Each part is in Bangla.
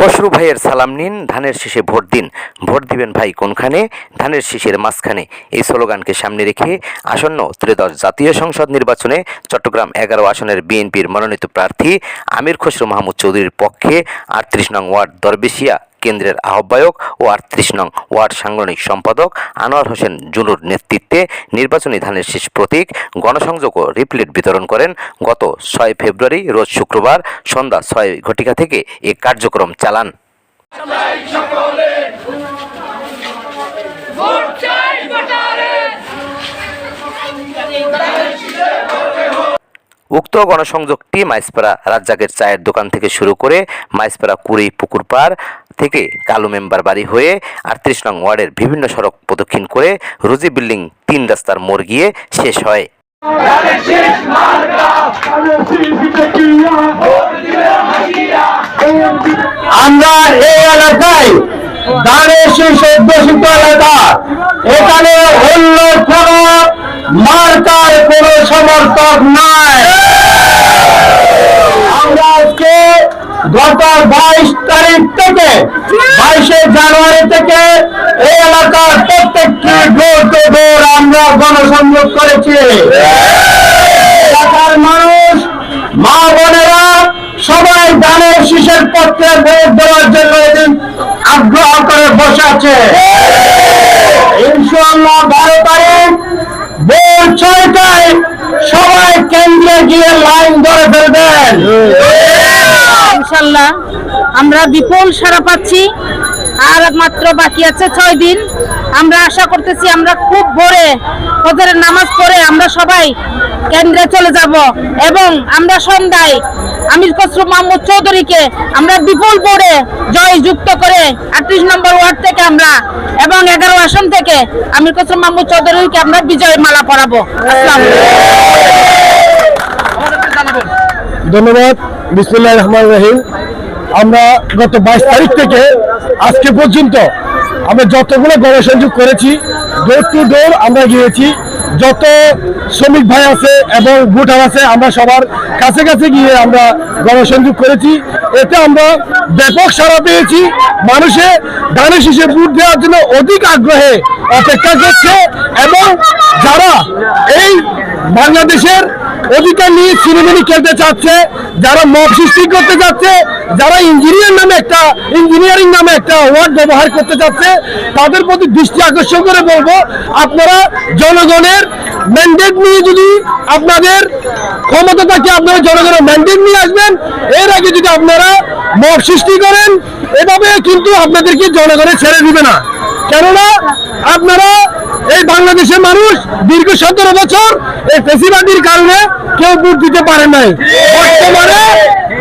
খসরু ভাইয়ের সালাম নিন, ধানের শীষে ভোট দিন। ভোট দিবেন ভাই কোনখানে? ধানের শীষের মাঝখানে। এই স্লোগানকে সামনে রেখে আসন্ন ত্রয়োদশ জাতীয় সংসদ নির্বাচনে চট্টগ্রাম 11 আসনের বিএনপির মনোনীত প্রার্থী আমির খসরু মাহমুদ চৌধুরীর পক্ষে 38 নং ওয়ার্ড দরবেশিয়া কেন্দ্রের আহ্বায়ক ও 38 নং ওয়ার্ড সাংগঠনিক সম্পাদক আনোয়ার হোসেন জুনুর নেতৃত্বে নির্বাচনী ধানের শীষ প্রতীক গণসংযোগ ও রিপ্লেট বিতরণ করেন গত 6 ফেব্রুয়ারি রোজ শুক্রবার সন্ধ্যা 6 ঘটিকা থেকে এই কার্যক্রম চালান। উক্ত গণসংযোগটি মাইজপাড়া রাজ্জাকের চায়ের দোকান থেকে শুরু করে মাইজপাড়া কুড়ি পুকুর পাড় থেকে কালু মেম্বার বাড়ি হয়ে 38 নং ওয়ার্ডের বিভিন্ন সড়ক প্রদক্ষিণ করে রুজি বিল্ডিং 3 রাস্তার মোড় গিয়ে শেষ হয়। আমরা এই এলাকায় ধানের শীষ অধ্যুষিত এলাকা, এখানে অন্য কোন মার্কার কোন সমর্থক নাই। আমরা আজকে গত 22 তারিখ থেকে 22শে জানুয়ারি থেকে এই এলাকার প্রত্যেকটি ডোর টু ডোর আমরা গণসংযোগ করেছি। এলাকার মানুষ, মা বোনেরা সবাই ধানের শীষের পক্ষে ভোট দেওয়ার জন্য আগ্রহ করে বসে আছে। ইনশাআল্লাহ 12 তারিখ ভোর 6টায় সবাই কেন্দ্রে গিয়ে লাইন ধরে ফেলবেন। ইনশাআল্লাহ আমরা বিপুল সাড়া পাচ্ছি। আর মাত্র বাকি আছে 6 দিন। আমরা আশা করতেছি আমরা খুব ভোরে ফজরের নামাজ পড়ে আমরা সবাই কেন্দ্রে চলে যাব এবং আমরা সন্ধ্যায় আমির খসরু মাহমুদ চৌধুরীকে আমরা বিপুল ভোরে জয়যুক্ত করে 38 নম্বর ওয়ার্ড থেকে আমরা এবং 11 আসন থেকে আমির খসরু মাহমুদ চৌধুরীকে আমরা বিজয় মালা পরাবো। আসসালামু আলাইকুম। ধন্যবাদ। বিসমিল্লাহির রহমানির রহিম। আমরা গত 22 তারিখ থেকে আজকে পর্যন্ত আমরা যতগুলো গণসংযোগ করেছি, ডোর টু ডোর আমরা গিয়েছি। যত শ্রমিক ভাই আছে এবং ভোটার আছে আমরা সবার কাছে কাছে গিয়ে আমরা গণসংযোগ করেছি। এতে আমরা ব্যাপক সাড়া পেয়েছি। মানুষে ধানের শীষে ভোট দেওয়ার জন্য অধিক আগ্রহে অপেক্ষা করছে এবং যারা এই বাংলাদেশের অধিকার নিয়ে সিনেমিনি খেলতে চাচ্ছে, যারা মব সৃষ্টি করতে চাচ্ছে, যারা ইঞ্জিনিয়ারিং নামে একটা ওয়ার্ড ব্যবহার করতে চাচ্ছে, তাদের প্রতি দৃষ্টি আকর্ষণ করে বলবো, আপনারা জনগণের ম্যান্ডেট নিয়ে যদি আপনাদের ক্ষমতা থাকে আপনারা জনগণের ম্যান্ডেট নিয়ে আসবেন। এর আগে যদি আপনারা মব সৃষ্টি করেন এভাবে কিন্তু আপনাদেরকে জনগণে ছেড়ে দিবে না। কেননা আপনারা এই বাংলাদেশের মানুষ দীর্ঘ 17 বছর এই ফেসিবাদীর কারণে কেউ ভোট দিতে পারে নাই।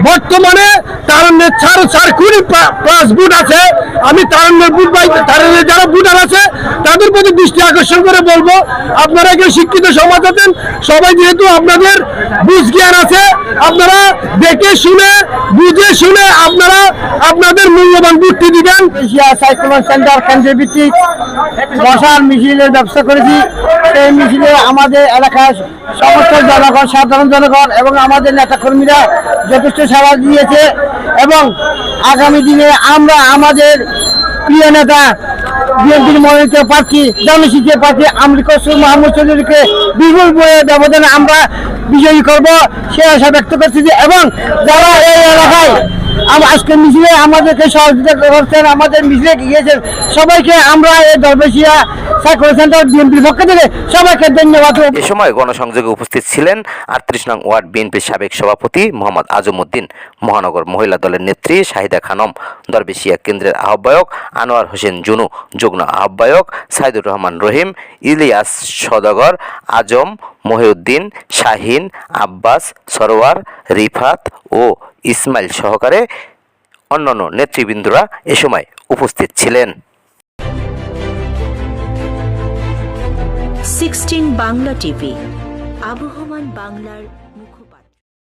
বর্তমানে তারুণ্যের 4 কোটি প্লাস ভোট আছে। আমি তারুণ্যের ভোট পাই, তারুণ্যের যারা ভোটার আছে তাদের প্রতি দৃষ্টি আকর্ষণ করে বলবো, আপনারা একজন শিক্ষিত সমাজ আছেন, সবাই যেহেতু আপনাদের বুঝ জ্ঞান আছে, আপনারা দেখে শুনে বুঝে শুনে আপনারা আপনাদের মূল্যবান ভোটটি দিবেন। সাইক্লোন সেন্টার কেন্দ্র ভিত্তিক মশাল মিছিলের ব্যবস্থা করেছি। এই মিছিলে আমাদের এলাকার সমস্ত জনগণ, সাধারণ জনগণ এবং আমাদের নেতাকর্মীরা যথেষ্ট সাড়া দিয়েছে এবং আগামী দিনে আমরা আমাদের প্রিয় নেতা বিএনপির মনোনীত প্রার্থী জনশীষের প্রার্থী আমির খসরু মাহমুদ চৌধুরীকে বিপুল ব্যবধানে আমরা বিজয়ী করব সে আশা ব্যক্ত করছি। এবং যারা এই এলাকায় আজকে মিছিলে আমাদেরকে সহযোগিতা করছেন, আমাদের মিছিলে গিয়েছেন, সবাইকে আমরা এই দরবেশিয়া সাইক্লোন সেন্টার বিএনপির পক্ষ থেকে সবাইকে ধন্যবাদ। এ সময় গণসংযোগে উপস্থিত ছিলেন 38 নং ওয়ার্ড বিএনপির সাবেক সভাপতি মোহাম্মদ আজমউদ্দিন, মহানগর মহিলা দলের নেত্রী শাহিদা খানম, দরবেশিয়া কেন্দ্রের আহ্বায়ক আনোয়ার হোসেন জুনু, যুগ্ম আহ্বায়ক সাইদুর রহমান রহিম, ইলিয়াস সওদাগর, আজম, মহিউদ্দিন, শাহিন, আব্বাস, সরোয়ার, রিফাত ও ইসমাইল সহকারে অন্যান্য নেতৃবৃন্দরা এ সময় উপস্থিত ছিলেন। 16 বাংলা টিভি, আবহমান বাংলার